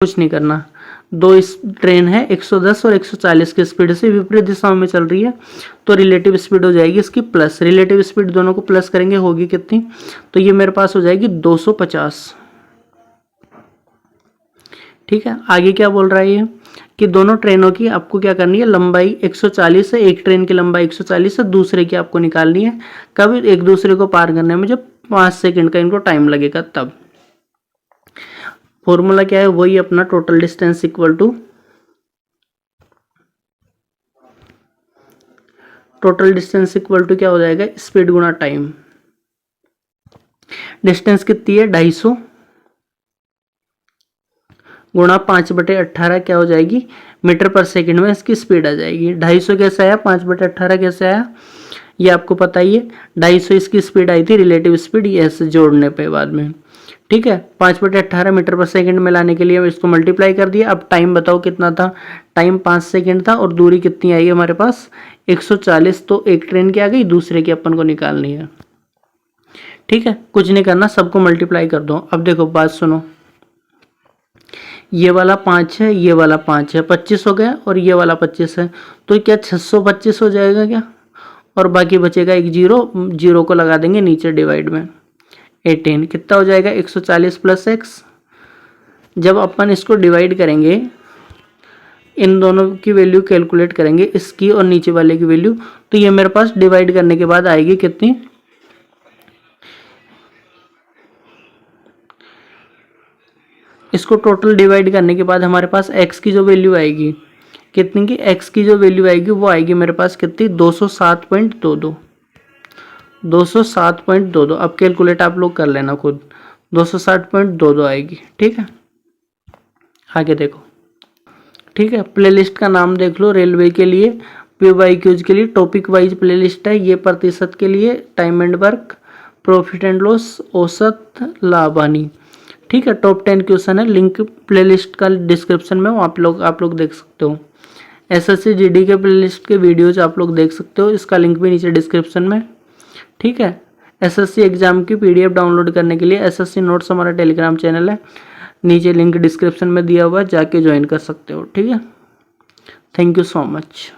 कुछ नहीं करना। दो इस ट्रेन है 110 और 140 की स्पीड से विपरीत दिशाओं में चल रही है, तो रिलेटिव स्पीड हो जाएगी इसकी प्लस। रिलेटिव स्पीड दोनों को प्लस करेंगे होगी कितनी, तो ये मेरे पास हो जाएगी 250। ठीक है, आगे क्या बोल रहा है ये कि दोनों ट्रेनों की आपको क्या करनी है, लंबाई 140 है, एक ट्रेन की लंबाई 140 है, दूसरे की आपको निकालनी है। कब, एक दूसरे को पार करने में जब 5 सेकंड का इनको टाइम लगेगा तब। फॉर्मूला क्या है, वही अपना टोटल डिस्टेंस इक्वल टू क्या हो जाएगा, स्पीड गुना टाइम। डिस्टेंस कितनी है 250 गुणा 5/18 क्या हो जाएगी, मीटर पर सेकंड में इसकी स्पीड आ जाएगी। 250 कैसे आया, 5/18 कैसे आया, ये आपको पता ही है। 250 इसकी स्पीड आई थी, रिलेटिव स्पीड, ये ऐसे जोड़ने पे बाद में। ठीक है, 5/18 मीटर पर सेकंड में लाने के लिए इसको मल्टीप्लाई कर दिया। अब टाइम बताओ कितना था, टाइम 5 सेकंड था और दूरी कितनी आई हमारे पास 140, तो एक ट्रेन की आ गई, दूसरे की अपन को निकालनी है। ठीक है, कुछ नहीं करना, सबको मल्टीप्लाई कर दो। अब देखो बात सुनो, ये वाला 5 है, ये वाला 5 है, 25 हो गया, और ये वाला 25 है, तो क्या 625 हो जाएगा क्या, और बाकी बचेगा एक जीरो, जीरो को लगा देंगे नीचे डिवाइड में। 18 कितना हो जाएगा, 140 प्लस एक्स। जब अपन इसको डिवाइड करेंगे, इन दोनों की वैल्यू कैलकुलेट करेंगे, इसकी और नीचे वाले की वैल्यू, तो ये मेरे पास डिवाइड करने के बाद आएगी कितनी, इसको टोटल डिवाइड करने के बाद हमारे पास x की जो वैल्यू आएगी कितनी की, x की जो वैल्यू आएगी वो आएगी मेरे पास कितनी, 207.22। 207.22। अब कैलकुलेट आप लोग कर लेना खुद, 207.22 आएगी। ठीक है, आगे देखो। ठीक है, प्लेलिस्ट का नाम देख लो, रेलवे के लिए, PYQs के लिए टॉपिक वाइज प्लेलिस्ट है ये, प्रतिशत के लिए, time and work, profit and loss, औसत, लाभ हानि। ठीक है, टॉप 10 क्वेश्चन है, लिंक प्लेलिस्ट का डिस्क्रिप्शन में, आप लोग देख सकते हो। SSC GD के प्लेलिस्ट के वीडियोज आप लोग देख सकते हो, इसका लिंक भी नीचे डिस्क्रिप्शन में। ठीक है, SSC एग्जाम की PDF डाउनलोड करने के लिए SSC नोट्स हमारा टेलीग्राम चैनल है, नीचे लिंक डिस्क्रिप्शन में दिया हुआ है, जाके ज्वाइन कर सकते हो। ठीक है, थैंक यू सो मच।